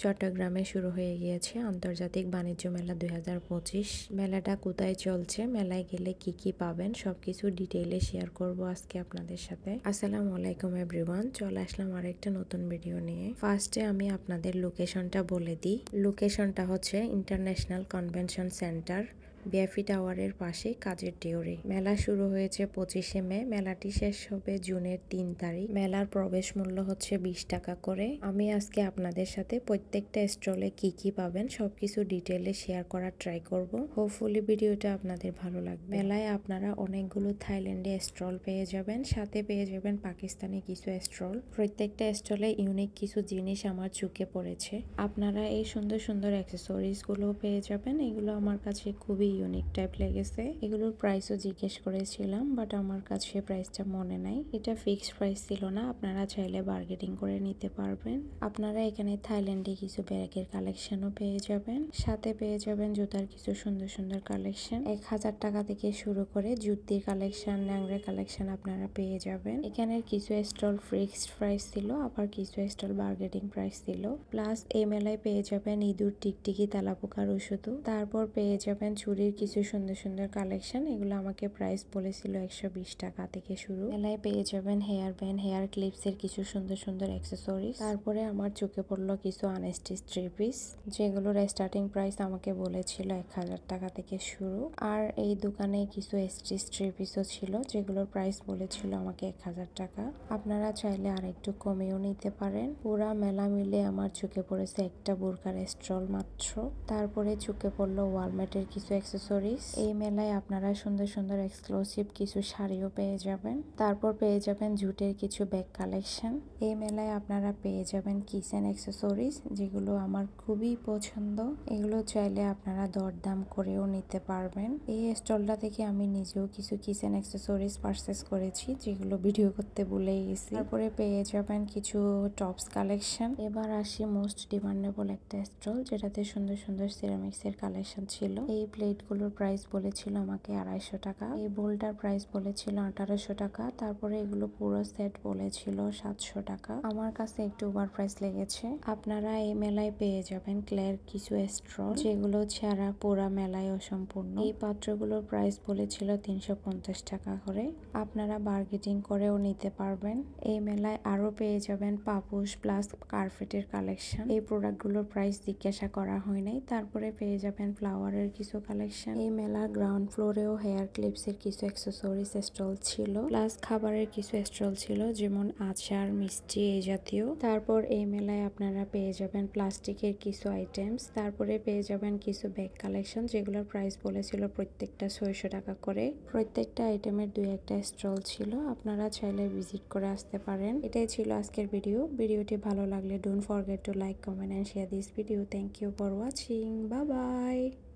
চট্টগ্রামে শুরু হয়ে গিয়েছে আন্তর্জাতিক বাণিজ্য মেলা 2025। মেলাটা কোথায় চলছে, মেলায় গেলে কি কি পাবেন সবকিছু ডিটেইলে শেয়ার করব আজকে আপনাদের সাথে। আসসালামু আলাইকুম এভরিওয়ান, চলে আসলাম আরেকটা নতুন ভিডিও নিয়ে। ফার্স্টে আমি আপনাদের লোকেশনটা বলে দিই। লোকেশনটা হচ্ছে ইন্টারন্যাশনাল কনভেনশন সেন্টার, বিএফি টাওয়ারের পাশে কাজের টিওরি। মেলা শুরু হয়েছে 25শে মে, মেলাটি শেষ হবে জুনের 3 তারিখ। মেলার প্রবেশ মূল্য হচ্ছে 20 টাকা করে। আমি আজকে আপনাদের সাথে প্রত্যেকটা স্টলে কি কি পাবেন সবকিছু ডিটেইলে শেয়ার করার ট্রাই করব। হোপফুলি ভিডিওটা আপনাদের ভালো লাগবে। মেলায় আপনারা অনেকগুলো থাইল্যান্ডে স্টল পেয়ে যাবেন, সাথে পেয়ে যাবেন পাকিস্তানি কিছু স্টল। প্রত্যেকটা স্টলে ইউনিক কিছু জিনিস আমার চোখে পড়েছে। আপনারা এই সুন্দর সুন্দর অ্যাক্সেসরিজ গুলো পেয়ে যাবেন। এগুলো আমার কাছে খুবই ইউনিক টাইপ লেগেছে। এগুলোর প্রাইসও জিজ্ঞেস করেছিলাম, বাট আমার কাছে প্রাইসটা মনে নাই। এটা ফিক্সড প্রাইস ছিল না, আপনারা চাইলে বার্গেনিং করে নিতে পারবেন। আপনারা এখানে থাইল্যান্ডে কিছু ব্যাগের কালেকশনও পেয়ে যাবেন, সাথে পেয়ে যাবেন জুতার কিছু সুন্দর সুন্দর কালেকশন। 1000 টাকা থেকে শুরু করে জুতির কালেকশন, ন্যাংরা কালেকশন আপনারা পেয়ে যাবেন। এখানের কিছু স্টল ফিক্সড প্রাইস ছিল, আবার কিছু স্টল বার্গেনিং প্রাইস ছিল। প্লাস এই মেলায় পেয়ে যাবেন ইঁদুর, টিকটিকি, তেলাপোকার ওষুধও। তারপর পেয়ে যাবেন চুরির কিছু সুন্দর সুন্দর কালেকশন। এগুলো আমাকে প্রাইস বলেছিল 120 টাকা থেকে শুরু। মেলায় পেয়ে যাবেন হেয়ার ব্যান্ড, হেয়ার ক্লিপস এর কিছু সুন্দর সুন্দর অ্যাক্সেসরিজ। তারপরে আমার চোখে পড়লো কিছু আনস্টিচ থ্রি পিস, যেগুলোর স্টার্টিং প্রাইস আমাকে বলেছিল 1000 টাকা থেকে শুরু। আর এই দোকানে কিছু স্টিচ থ্রি পিসও ছিল, যেগুলোর প্রাইস বলেছিল আমাকে 1000 টাকা। আপনারা চাইলে আর একটু কমেও নিতে পারেন। পুরা মেলা মিলে আমার চোখে পড়েছে একটা বোরকার স্টল মাত্র। তারপরে চোখে পড়লো ওয়ালমেটের কিছু অ্যাক্সেসরিজ। এই মেলায় আপনারা সুন্দর সুন্দর এক্সক্লুসিভ কিছু শাড়িও পেয়ে যাবেন। তারপর পেয়ে যাবেন জুটের কিছু ব্যাগ কালেকশন। এই মেলায় আপনারা পেয়ে যাবেন কিচেন অ্যাক্সেসরিজ, যেগুলো আমার খুবই পছন্দ। এগুলো চাইলে আপনারা দরদাম করেও নিতে পারবেন। এই স্টলটা থেকে আমি নিজেও কিছু কিচেন অ্যাক্সেসরিজ পারচেস করেছি, যেগুলো ভিডিও করতে ভুলেই গেছি। তারপরে পেয়ে যাবেন কিছু টপস কালেকশন। এবার আসি মোস্ট ডিমান্ডেবল একটা স্টল, যেটাতে সুন্দর সুন্দর সিরামিক্স এর কালেকশন ছিল। এই প্লেটগুলোর প্রাইস বলেছিল আমাকে 250 টাকা। এই বোলটার প্রাইস বলেছিল 1800 টাকা। তারপরে এগুলো পুরো সেট বলেছিল 700 টাকা। আমার কাছে একটু ওভার প্রাইস লেগেছে। আপনারা এই মেলায় পেয়ে যাবেন ক্লের কিছু স্ট্রল, যেগুলো ছাড়া পুরা মেলায় অসম্পূর্ণ। এই পাত্রগুলোর প্রাইস বলেছিল 350 টাকা করে। আপনারা বার্গেটিং করেও নিতে পারবেন। এই মেলায় আরো পেয়ে যাবেন পাপোশ প্লাস কার্পেটের কালেকশন। এই প্রোডাক্টগুলোর প্রাইস জিজ্ঞাসা করা হয় নাই। তারপরে পেয়ে যাবেন ফ্লাওয়ারের কিছু কালেকশন। এই মেলার গ্রাউন্ড ফ্লোরেও হেয়ার ক্লিপস এর কিছু অ্যাক্সেসরিজ স্টল ছিল, প্লাস খাবারের কিছু স্টল ছিল, যেমন আচার, মিষ্টি এই জাতীয়। তারপর এই মেলায় আপনারা পেয়ে যাবেন প্লাস্টিকের কিছু আইটেমস। তারপরে পেয়ে যাবেন কিছু ব্যাগ কালেকশন, যেগুলোর প্রাইস বলেছিল প্রত্যেকটা 600 টাকা করে। প্রত্যেকটা আইটেমের 2-1টা স্টল ছিল, আপনারা চাইলে ভিজিট করে আসতে পারেন। এটাই ছিল আজকের ভিডিও। ভিডিওটি ভালো লাগলে don't forget to like, comment and share this video. Thank you for watching. Bye by.